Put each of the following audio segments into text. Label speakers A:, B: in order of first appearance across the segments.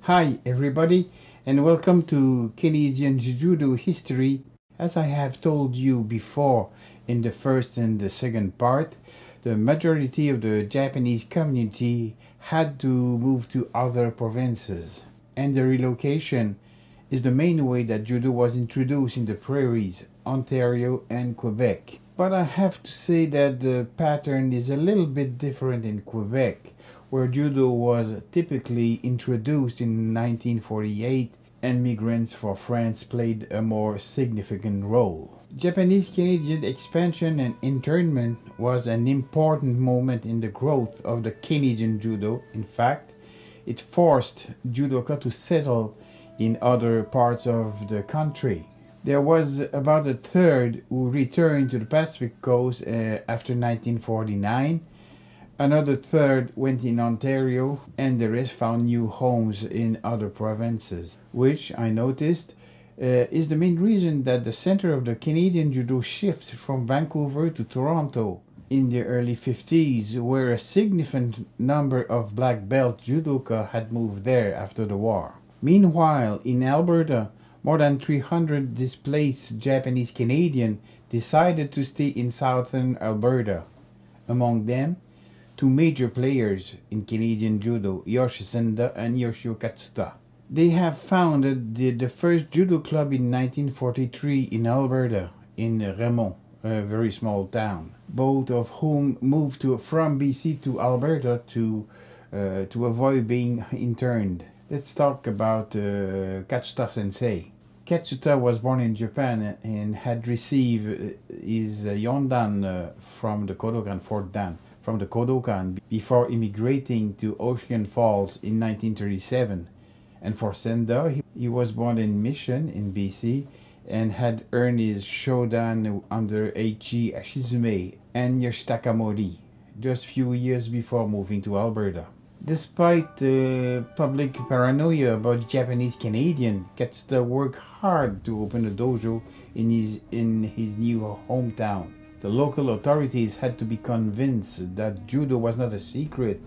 A: Hi everybody and welcome to Canadian Judo history. As I have told you before in the first and the second part, the majority of the Japanese community had to move to other provinces, and the relocation is the main way that judo was introduced in the prairies, Ontario and Quebec. But I have to say that the pattern is a little bit different in Quebec, where judo was typically introduced in 1948 and migrants for France played a more significant role. Japanese Canadian expansion and internment was an important moment in the growth of the Canadian judo. In fact, it forced judoka to settle in other parts of the country. There was about a third who returned to the Pacific coast after 1949. Another third went in Ontario, and the rest found new homes in other provinces, which I noticed is the main reason that the center of the Canadian judo shifted from Vancouver to Toronto in the early 50s, where a significant number of black belt judoka had moved there after the war. Meanwhile, in Alberta, more than 300 displaced Japanese Canadians decided to stay in southern Alberta. Among them, two major players in Canadian judo, Yoshi Senda and Yoshio Katsuta. They have founded the first judo club in 1943 in Alberta, in Remont, a very small town. Both of whom moved from BC to Alberta to avoid being interned. Let's talk about Katsuta Sensei. Katsuta was born in Japan and had received his Yondan from the Kodokan Fort Dan from the Kodokan before immigrating to Ocean Falls in 1937. And for Senda, he was born in Mission in BC and had earned his Shodan under Eiichi Ashizume and Yoshitaka Mori just few years before moving to Alberta. Despite public paranoia about Japanese Canadian, Katsuta worked hard to open a dojo in his new hometown. The local authorities had to be convinced that judo was not a secret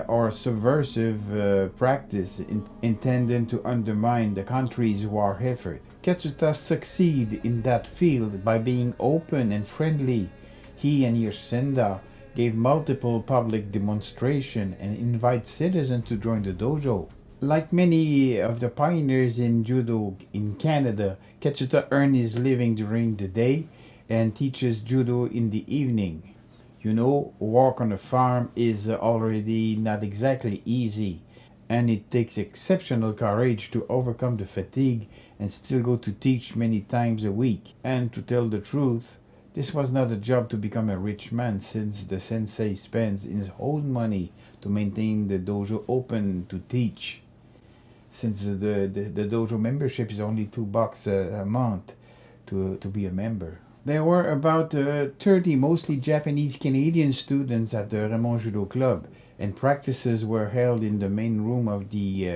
A: or subversive practice intended to undermine the country's war effort. Katsuta succeeded in that field by being open and friendly. He and Yoshenda gave multiple public demonstrations and invited citizens to join the dojo. Like many of the pioneers in judo in Canada, Katsuta earned his living during the day and teaches judo in the evening. You know, work on a farm is already not exactly easy, and it takes exceptional courage to overcome the fatigue and still go to teach many times a week. And to tell the truth, this was not a job to become a rich man, since the sensei spends his own money to maintain the dojo open to teach, since the dojo membership is only $2 a month to be a member. There were about 30 mostly Japanese Canadian students at the Remont Judo Club, and practices were held in the main room of the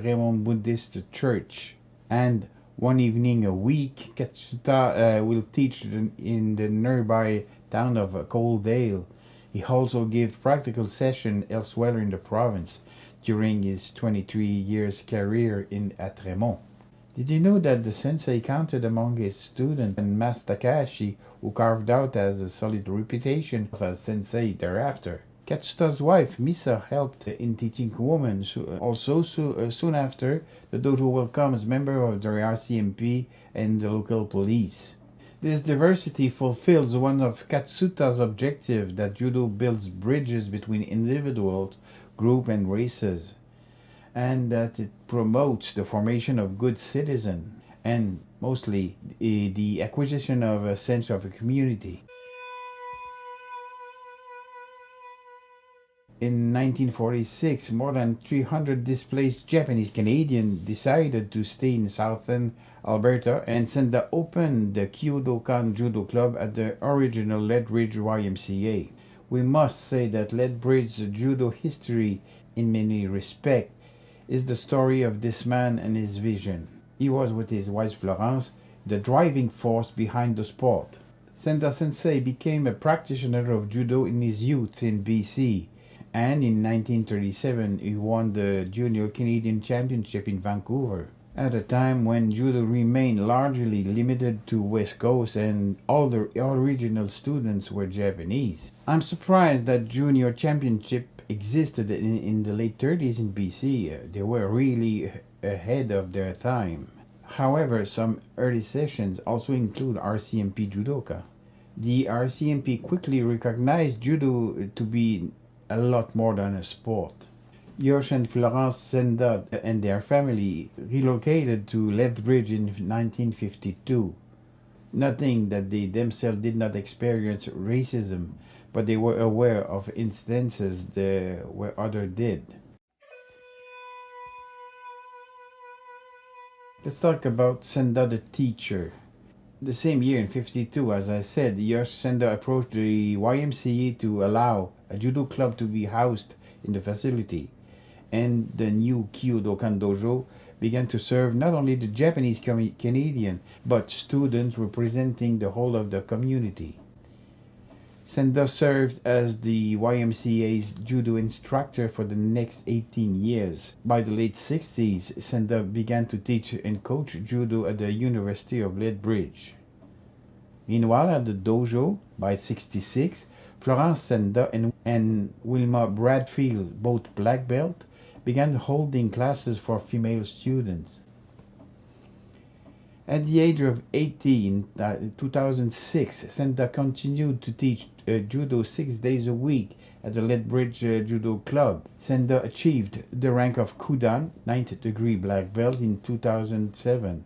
A: Remont Buddhist Church. And one evening a week, Katsuta will teach in the nearby town of Coaldale. He also gave practical sessions elsewhere in the province during his 23 years career at Remont. Did you know that the sensei counted among his students and Mas Takahashi, who carved out as a solid reputation as sensei thereafter? Katsuta's wife, Misa, helped in teaching women. Soon after, the dojo welcomes members of the RCMP and the local police. This diversity fulfills one of Katsuta's objectives, that judo builds bridges between individuals, groups, and races, and that it promotes the formation of good citizens and mostly the acquisition of a sense of a community. In 1946, more than 300 displaced Japanese Canadians decided to stay in southern Alberta, and Senda opened the Kyodokan Judo Club at the original Lethbridge YMCA. We must say that Lethbridge's judo history, in many respects, is the story of this man and his vision. He was, with his wife Florence, the driving force behind the sport. Senda Sensei became a practitioner of judo in his youth in BC, And in 1937, he won the Junior Canadian Championship in Vancouver, at a time when judo remained largely limited to West Coast and all the original students were Japanese. I'm surprised that Junior Championship existed in the late 30s in BC. They were really ahead of their time. However, some early sessions also include RCMP judoka. The RCMP quickly recognized judo to be a lot more than a sport. Yosh and Florence Senda and their family relocated to Lethbridge in 1952. Nothing that they themselves did not experience racism, but they were aware of instances where others did. Let's talk about Senda the teacher. The same year in 52, as I said, Yosh Senda approached the YMCA to allow a judo club to be housed in the facility, and the new Kyodokan Dojo began to serve not only the Japanese Canadian, but students representing the whole of the community. Senda served as the YMCA's judo instructor for the next 18 years. By the late 60s, Senda began to teach and coach judo at the University of Lethbridge. Meanwhile, at the dojo, by 66, Florence Senda and Wilma Bradfield, both black belt, began holding classes for female students. At the age of 18, in 2006, Senda continued to teach judo 6 days a week at the Lethbridge Judo Club. Senda achieved the rank of Kudan, 9th degree black belt, in 2007.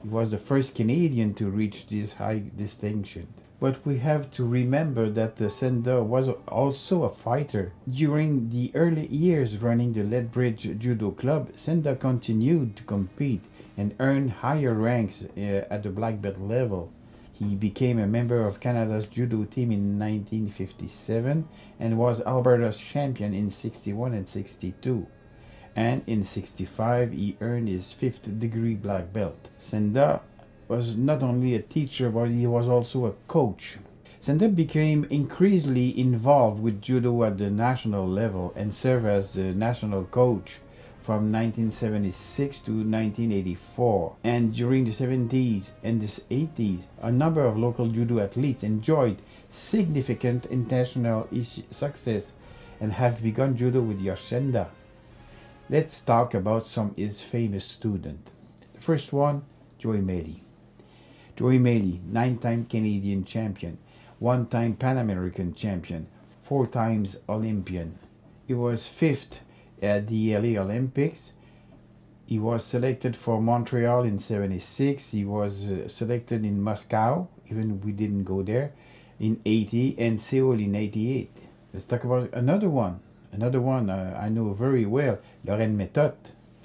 A: He was the first Canadian to reach this high distinction. But we have to remember that Senda was also a fighter. During the early years running the Lethbridge Judo Club, Senda continued to compete and earn higher ranks at the black belt level. He became a member of Canada's judo team in 1957 and was Alberta's champion in 61 and 62. And in 65, he earned his 5th degree black belt. Senda was not only a teacher, but he was also a coach. Senda became increasingly involved with judo at the national level and served as the national coach from 1976 to 1984. And during the 70s and the 80s, a number of local judo athletes enjoyed significant international success and have begun judo with Yosh Senda. Let's talk about some of his famous students. The first one, Joey Mailey. Joey Mailey, 9-time Canadian champion, 1-time Pan American champion, 4 times Olympian. He was 5th at the LA Olympics. He was selected for Montreal in 76. He was selected in Moscow, even we didn't go there, in 80, and Seoul in 88. Let's talk about another one. I know very well, Lorraine Method.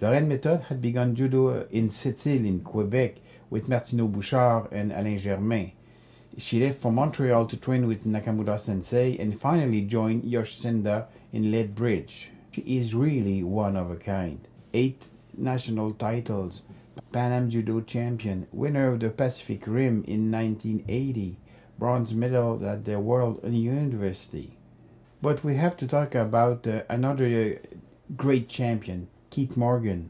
A: Lorraine Method had begun judo in Sept-Îles in Quebec with Martineau Bouchard and Alain Germain. She left for Montreal to train with Nakamura Sensei and finally joined Yosh Senda in Lethbridge. She is really one of a kind. 8 national titles, Pan Am Judo champion, winner of the Pacific Rim in 1980, bronze medal at the World University. But we have to talk about another great champion, Keith Morgan.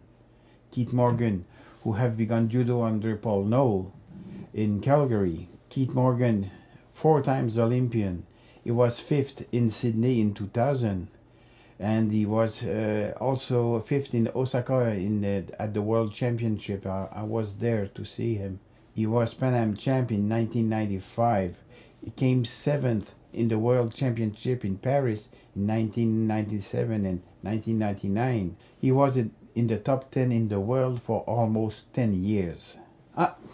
A: Keith Morgan, who have begun judo under Paul Knoll in Calgary. Keith Morgan, 4 times Olympian. He was 5th in Sydney in 2000. And he was also 5th in Osaka at the World Championship. I was there to see him. He was Pan Am champion in 1995. He came 7th in the World Championship in Paris in 1997 and 1999. He was in the top 10 in the world for almost 10 years.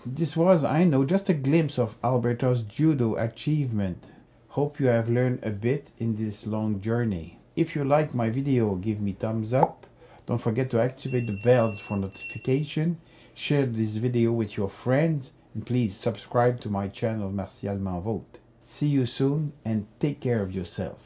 A: This was, I know, just a glimpse of Alberta's judo achievement. Hope you have learned a bit in this long journey. If you like my video, give me thumbs up. Don't forget to activate the bells for notification. Share this video with your friends. And please subscribe to my channel Martial Manvote. See you soon and take care of yourself.